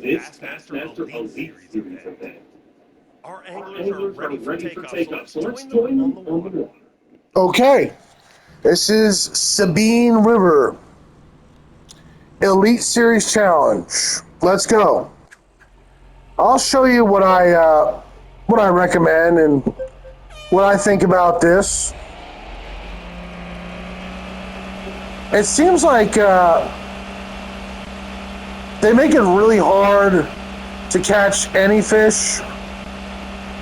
Bassmaster Elite Series event. Our anglers are ready for takeoff, so let's join them on the water. Okay, this is Sabine River Elite Series Challenge. Let's go. I'll show you what I recommend and what I think about this. It seems like they make it really hard to catch any fish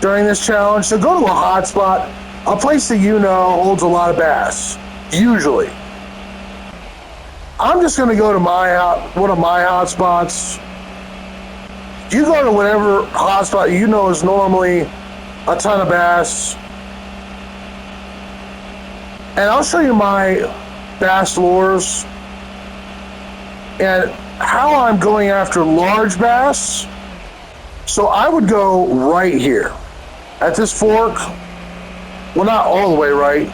during this challenge. So go to a hot spot, a place that you know holds a lot of bass, usually. I'm just going to go to one of my hot spots. You go to whatever hot spot you know is normally a ton of bass. And I'll show you my bass lures and how I'm going after large bass. So I would go right here at this fork. Well, not all the way right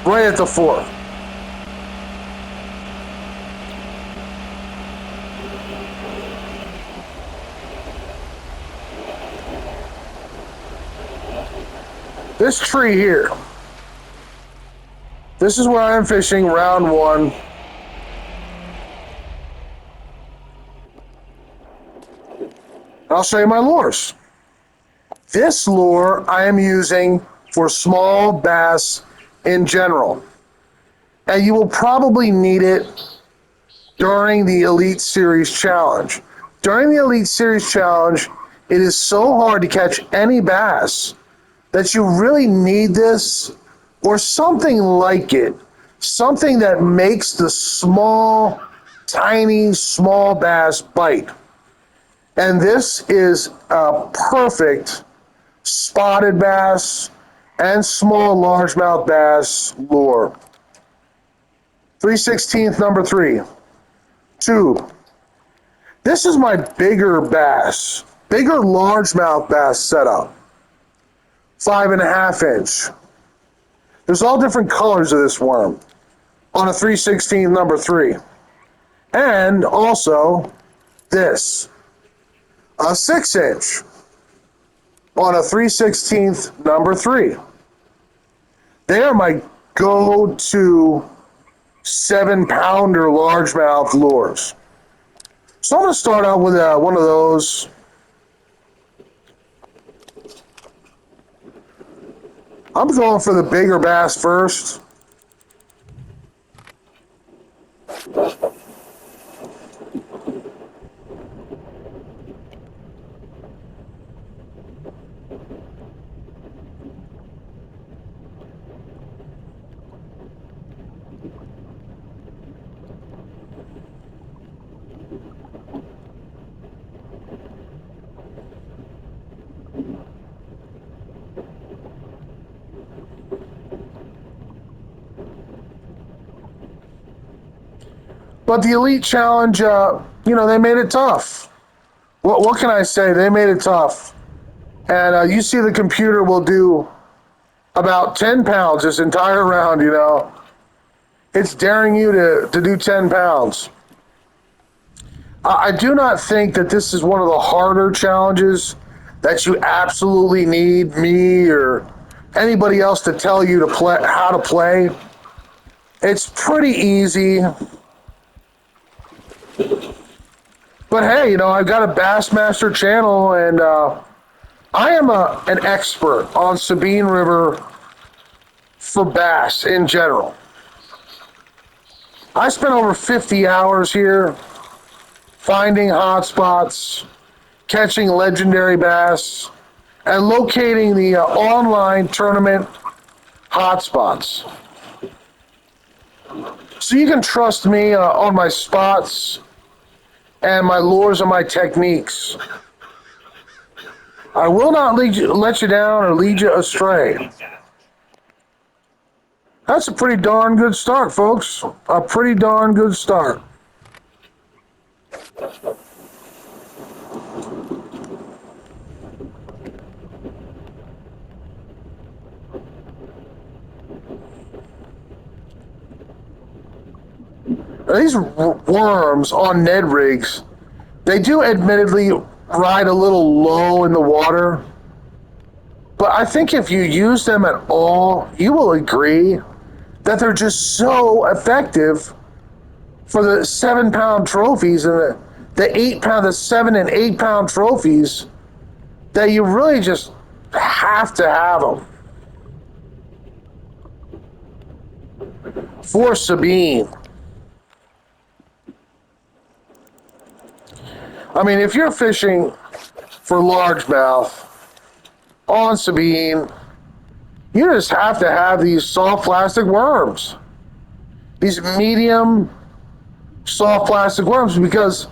at the fork. This tree here. This is where I'm fishing round one. I'll show you my lures. This lure I am using for small bass in general. And you will probably need it during the Elite Series Challenge. During the Elite Series Challenge, it is so hard to catch any bass that you really need this or something like it. Something that makes the tiny, small bass bite. And this is a perfect spotted bass and small largemouth bass lure. 3/16 number 3. Tube. This is my bigger largemouth bass setup. 5.5 inch. There's all different colors of this worm on a 3/16 number 3. And also this, a 6 inch on a 3/16 number 3. They are my go-to 7-pounder largemouth lures. So I'm going to start out with one of those. I'm going for the bigger bass first. But the Elite Challenge, they made it tough. What can I say? They made it tough. And you see the computer will do about 10 pounds this entire round, It's daring you to do 10 pounds. I do not think that this is one of the harder challenges that you absolutely need me or anybody else to tell you how to play. It's pretty easy. But hey, I've got a Bassmaster channel, and I am an expert on Sabine River for bass in general. I spent over 50 hours here finding hot spots, catching legendary bass, and locating the online tournament hotspots. So you can trust me on my spots and my lures and my techniques. I will not let you down or lead you astray. That's a pretty darn good start, folks. A pretty darn good start. These worms on Ned rigs, They do admittedly ride a little low in the water, but I think if you use them at all, you will agree that they're just so effective for the 7 pound trophies and the 8 pound, the 7 and 8 pound trophies that you really just have to have them. For Sabine. I mean, if you're fishing for largemouth on Sabine, you just have to have these soft plastic worms. These medium soft plastic worms, because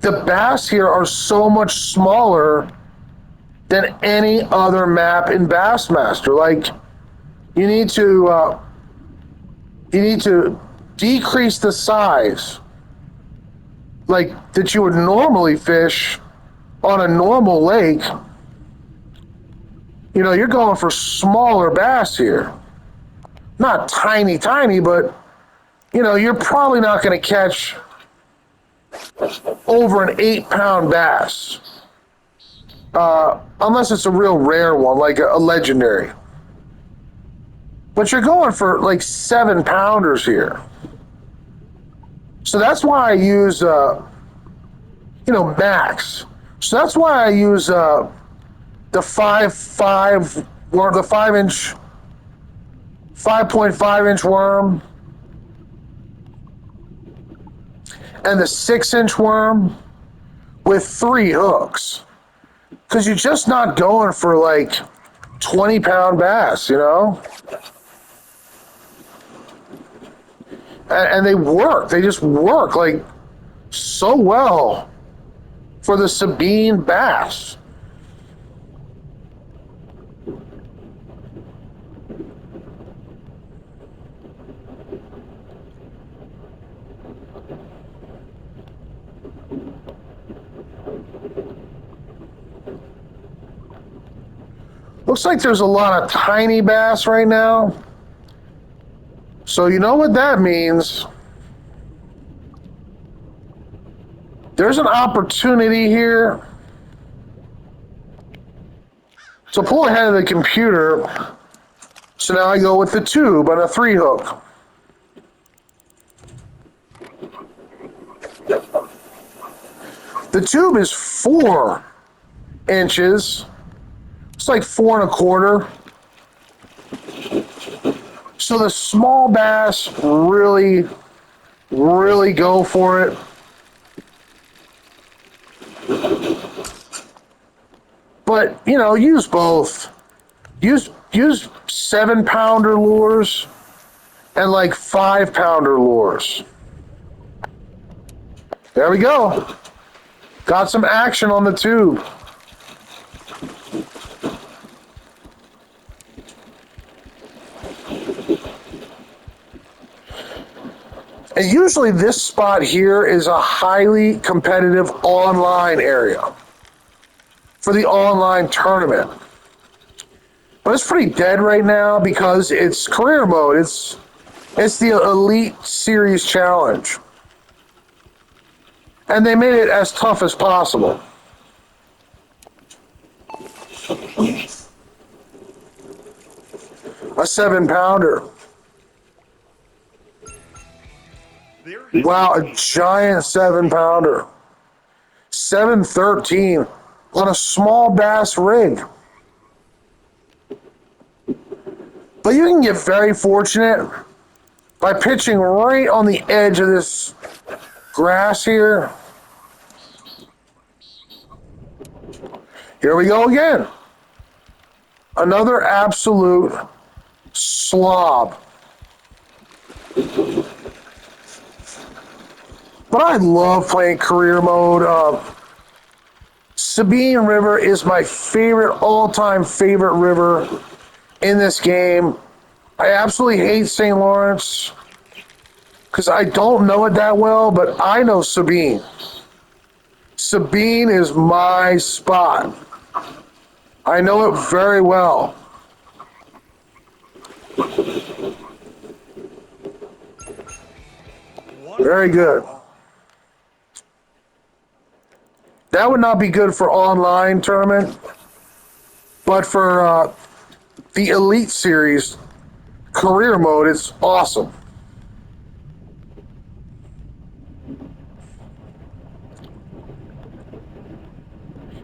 the bass here are so much smaller than any other map in Bassmaster. Like, you need to decrease the size, like that you would normally fish on a normal lake. You know, you're going for smaller bass here. Not tiny, tiny, but you know, you're probably not going to catch over an 8 pound bass. Unless it's a real rare one, like a legendary. But you're going for like 7 pounders here. So that's why I use, max. So that's why I use the 5.5 or the 5-inch, 5.5-inch worm and the 6-inch worm with 3 hooks. Because you're just not going for like 20-pound bass, you know? And they work. They just work like so well for the Sabine bass. Looks like there's a lot of tiny bass right now. So you know what that means. There's an opportunity here to pull ahead of the computer. So now I go with the tube on a 3 hook. The tube is 4 inches. It's like 4 1/4. So the small bass really, really go for it. But, you know, use both. Use 7-pounder lures and like 5-pounder lures. There we go. Got some action on the tube. And usually this spot here is a highly competitive online area for the online tournament. But it's pretty dead right now because it's career mode. It's the Elite Series Challenge. And they made it as tough as possible. A 7-pounder. Wow, a giant 7-pounder. 713 on a small bass rig. But you can get very fortunate by pitching right on the edge of this grass here. Here we go again. Another absolute slob. But I love playing career mode. Sabine River is my favorite, all-time favorite river in this game. I absolutely hate St. Lawrence because I don't know it that well, but I know Sabine. Sabine is my spot. I know it very well. Very good. That would not be good for online tournament, but for the Elite Series career mode, it's awesome.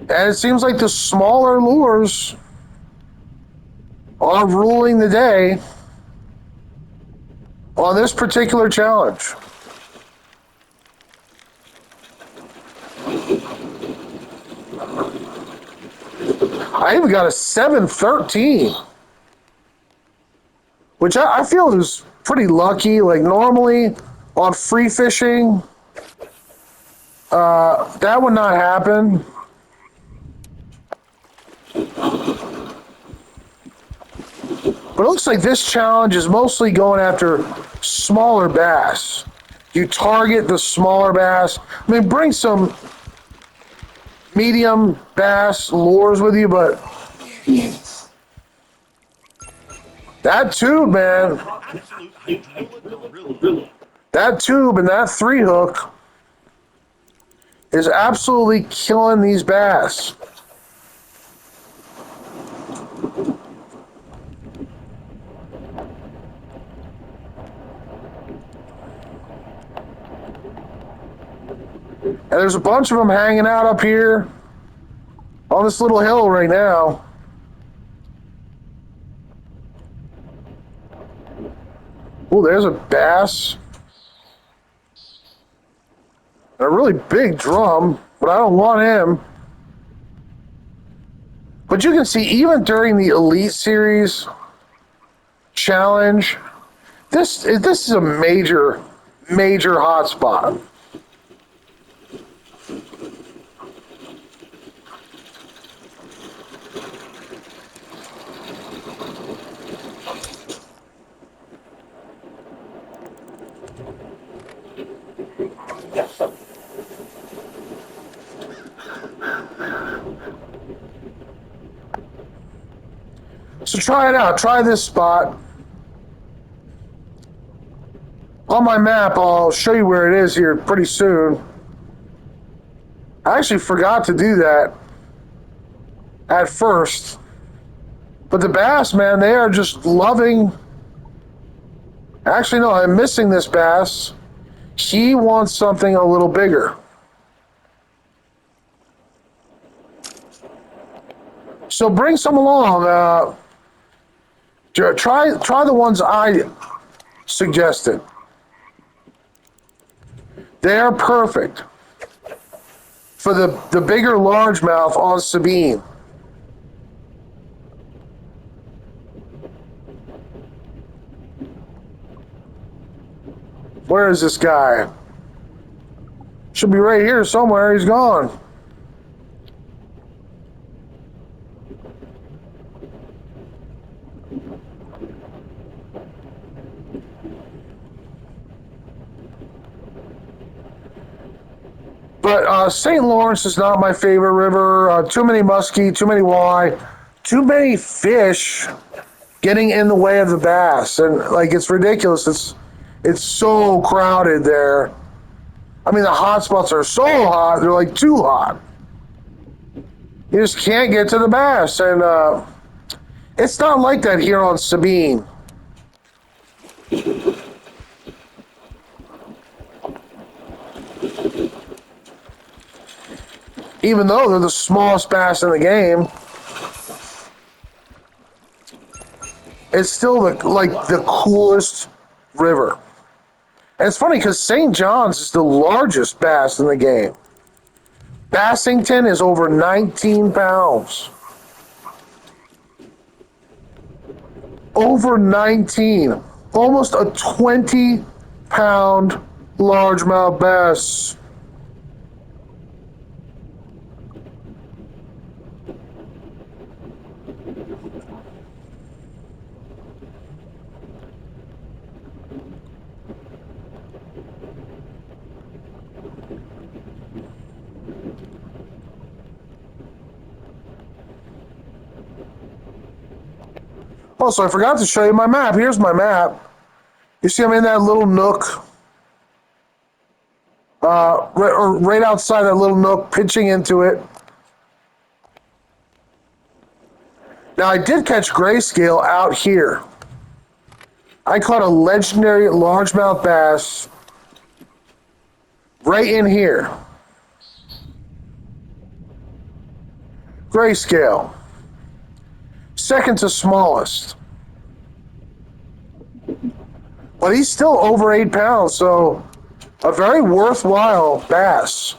And it seems like the smaller lures are ruling the day on this particular challenge. I even got a 713, which I feel is pretty lucky. Like normally on free fishing, that would not happen. But it looks like this challenge is mostly going after smaller bass. You target the smaller bass. I mean, bring some medium bass lures with you, but that tube, man, Absolute hydraulic gorilla. that tube and that 3-hook is absolutely killing these bass. And there's a bunch of them hanging out up here on this little hill right now. Oh, there's a bass. A really big drum, but I don't want him. But you can see, even during the Elite Series challenge, this is a major hotspot. So try it out. Try this spot. On my map, I'll show you where it is here pretty soon. I actually forgot to do that at first. But the bass, man, they are just loving... Actually, no, I'm missing this bass. He wants something a little bigger. So bring some along. Try the ones I suggested. They are perfect for the bigger largemouth on Sabine. Where is this guy? Should be right here somewhere. He's gone. But St. Lawrence is not my favorite river. Too many muskie, too many walleye, too many fish getting in the way of the bass, and like it's ridiculous. It's so crowded there. I mean, the hot spots are so hot; they're like too hot. You just can't get to the bass, and it's not like that here on Sabine. Even though they're the smallest bass in the game, it's still the coolest river. And it's funny because St. John's is the largest bass in the game. Bassington is over 19 pounds. Over 19. Almost a 20-pound largemouth bass. Also, I forgot to show you my map. Here's my map. You see I'm in that little nook right outside that little nook, pitching into it. Now, I did catch grayscale out here. I caught a legendary largemouth bass right in here. Grayscale. Second to smallest. But he's still over 8 pounds, so a very worthwhile bass.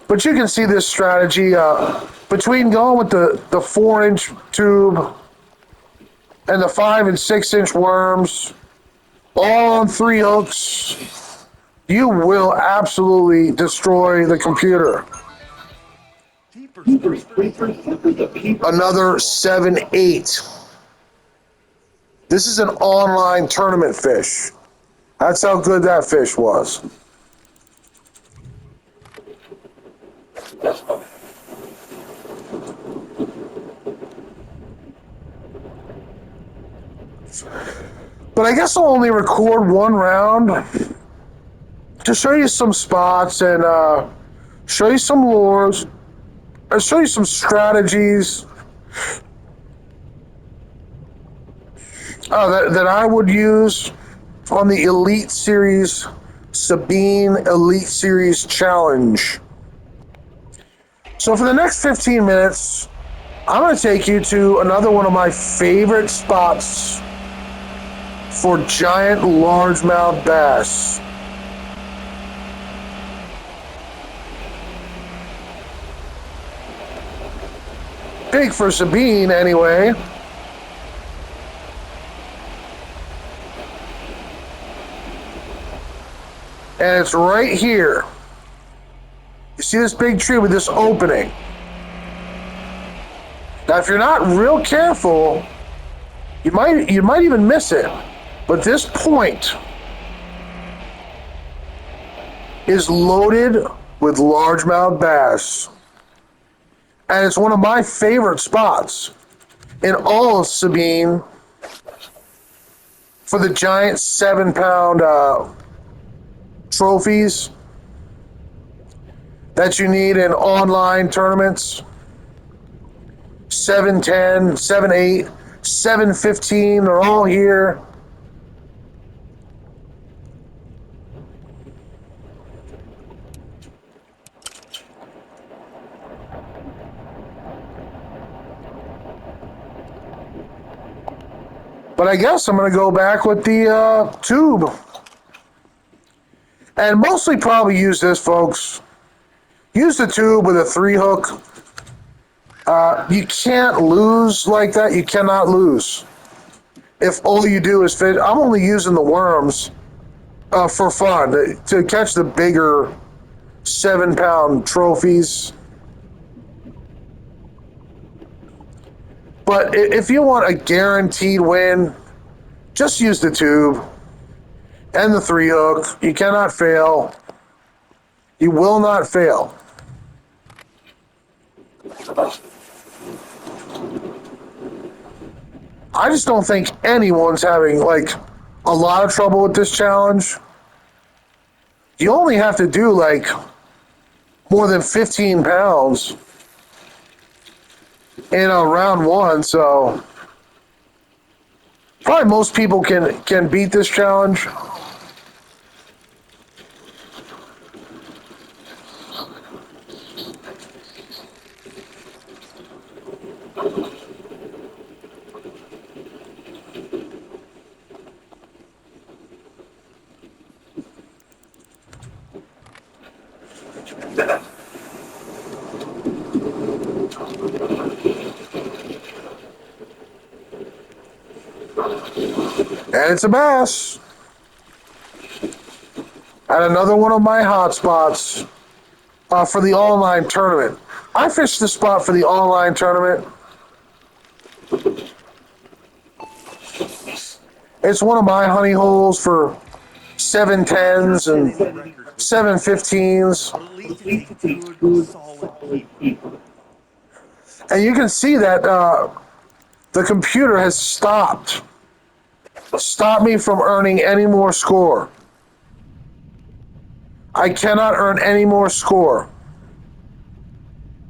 But you can see this strategy between going with the 4-inch tube and the 5 and 6-inch worms, all on 3 hooks, you will absolutely destroy the computer. Another 7-8. This is an online tournament fish. That's how good that fish was. But I guess I'll only record one round to show you some spots and show you some lures. I'll show you some strategies that I would use on the Elite Series Sabine Elite Series Challenge. So for the next 15 minutes, I'm going to take you to another one of my favorite spots for giant largemouth bass. Big for Sabine, anyway. And it's right here. You see this big tree with this opening? Now, if you're not real careful, you might even miss it. But this point is loaded with largemouth bass. And it's one of my favorite spots in all of Sabine for the giant 7-pound trophies that you need in online tournaments. 7-10, 7-8, 7-15, they're all here. But I guess I'm going to go back with the tube. And mostly probably use this, folks. Use the tube with a 3-hook. You can't lose like that. You cannot lose. If all you do is fish. I'm only using the worms for fun, to catch the bigger 7-pound trophies. But if you want a guaranteed win, just use the tube and the 3-hook. You cannot fail. You will not fail. I just don't think anyone's having like a lot of trouble with this challenge. You only have to do like more than 15 pounds in round 1, so probably most people can beat this challenge. And it's a bass. And another one of my hot spots for the online tournament. I fished the spot for the online tournament. It's one of my honey holes for 710s and Any records with 715s. but at least it's a good, solid keeper. And you can see that the computer has stopped me from earning any more score. I cannot earn any more score.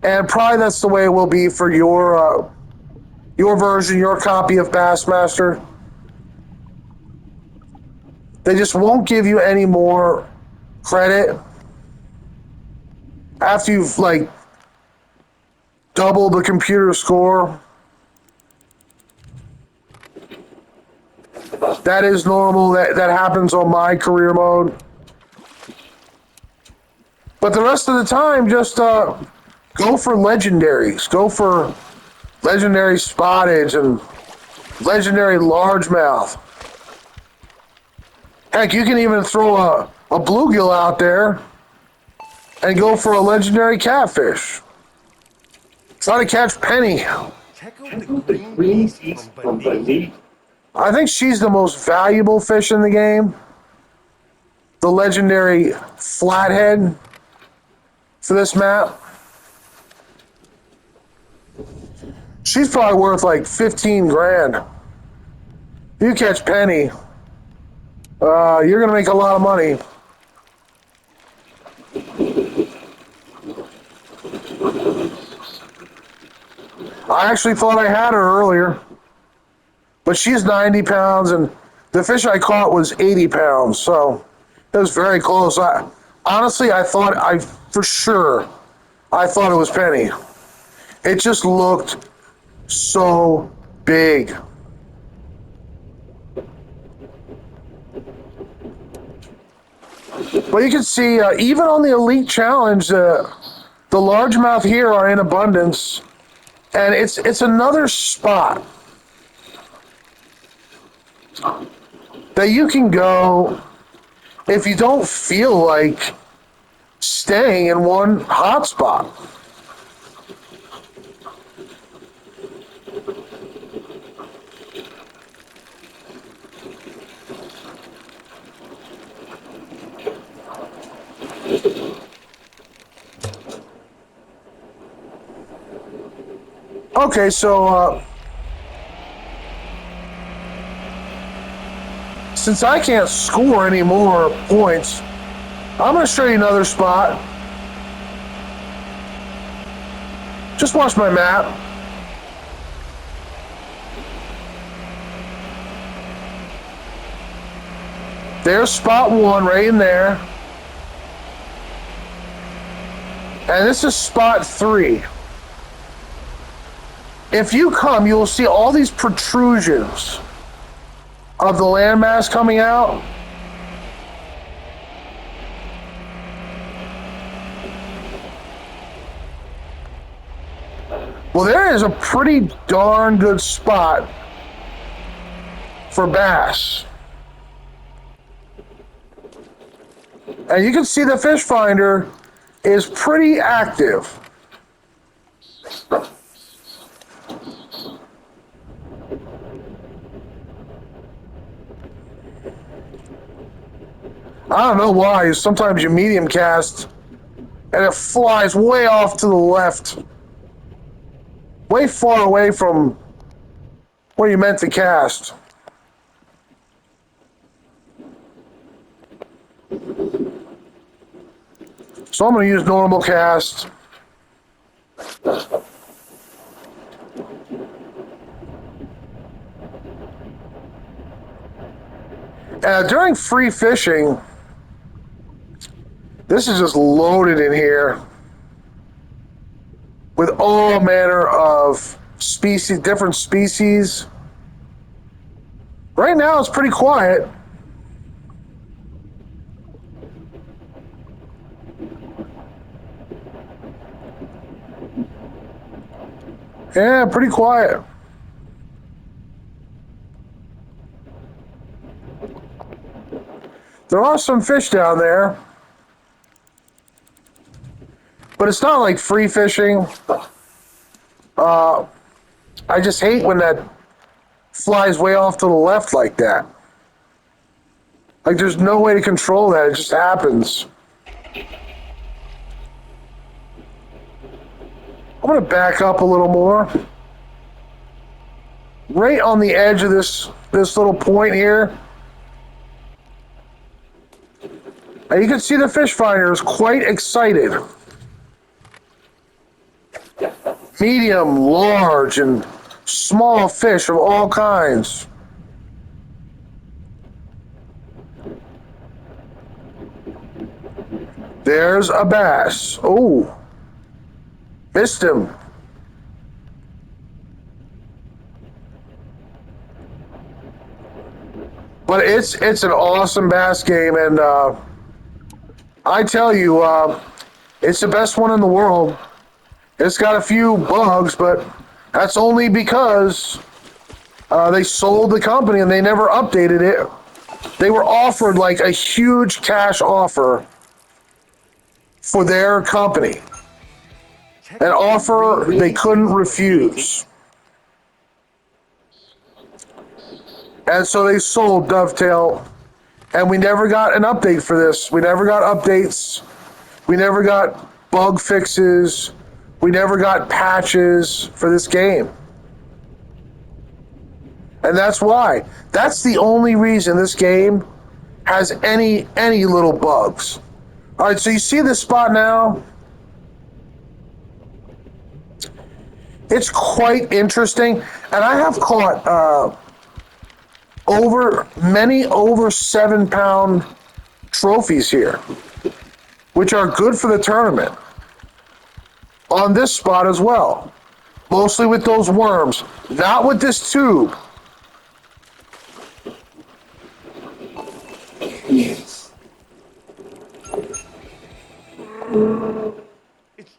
And probably that's the way it will be for your version, your copy of Bassmaster. They just won't give you any more credit after you've like doubled the computer score. That is normal. That happens on my career mode. But the rest of the time, just go for legendaries. Go for legendary spottage and legendary largemouth. Heck, you can even throw a bluegill out there and go for a legendary catfish. Try to catch Penny. Check out the green piece from beneath. I think she's the most valuable fish in the game. The legendary flathead for this map. She's probably worth like 15 grand. If you catch Penny, you're gonna make a lot of money. I actually thought I had her earlier, but she's 90 pounds and the fish I caught was 80 pounds, so it was very close. Honestly, I thought it was Penny. It just looked so big. But you can see, even on the Elite Challenge, the largemouth here are in abundance, and it's another spot that you can go if you don't feel like staying in one hotspot. Okay, so since I can't score any more points, I'm going to show you another spot. Just watch my map. There's spot one right in there. And this is spot three. If you come, you will see all these protrusions of the landmass coming out. Well, there is a pretty darn good spot for bass. And you can see the fish finder is pretty active. I don't know why. Sometimes you medium cast and it flies way off to the left. Way far away from where you meant to cast. So I'm going to use normal cast. During free fishing, this is just loaded in here with all manner of species, different species. Right now it's pretty quiet. Yeah, pretty quiet. There are some fish down there, but it's not like free fishing. I just hate when that flies way off to the left like that. Like, there's no way to control that. It just happens. I'm going to back up a little more. Right on the edge of this little point here. And you can see the fish finder is quite excited. Medium, large, and small fish of all kinds. There's a bass. Oh, missed him. But it's an awesome bass game, and I tell you, it's the best one in the world. It's got a few bugs, but that's only because they sold the company and they never updated it. They were offered like a huge cash offer for their company, an offer they couldn't refuse. And so they sold Dovetail, and we never got an update for this. We never got updates. We never got bug fixes. We never got patches for this game. And that's why. That's the only reason this game has any little bugs. All right, so you see this spot now? It's quite interesting. And I have caught over 7 pound trophies here, which are good for the tournament. On this spot as well. Mostly with those worms, not with this tube. It's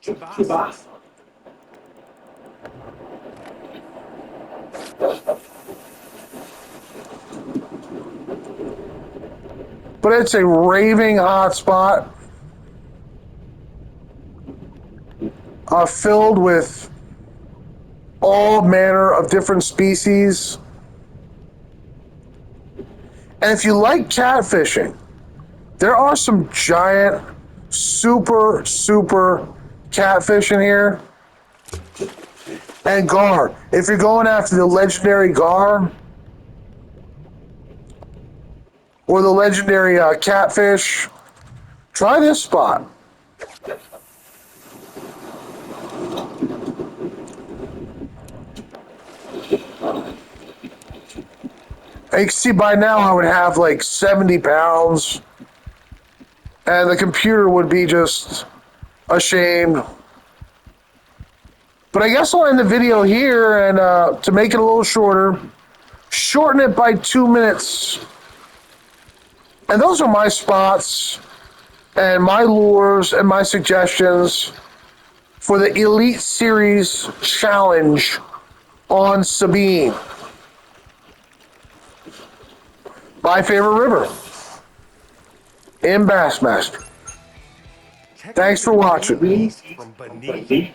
Chibasa. But it's a raving hot spot. Filled with all manner of different species. And if you like catfishing, there are some giant, super catfish in here. And gar. If you're going after the legendary gar, or the legendary catfish, try this spot. And you can see by now I would have like 70 pounds, and the computer would be just ashamed. But I guess I'll end the video here, and to make it a little shorter, shorten it by 2 minutes. And those are my spots, and my lures, and my suggestions for the Elite Series Challenge on Sabine. My favorite river in Bassmaster. Thanks for watching. From beneath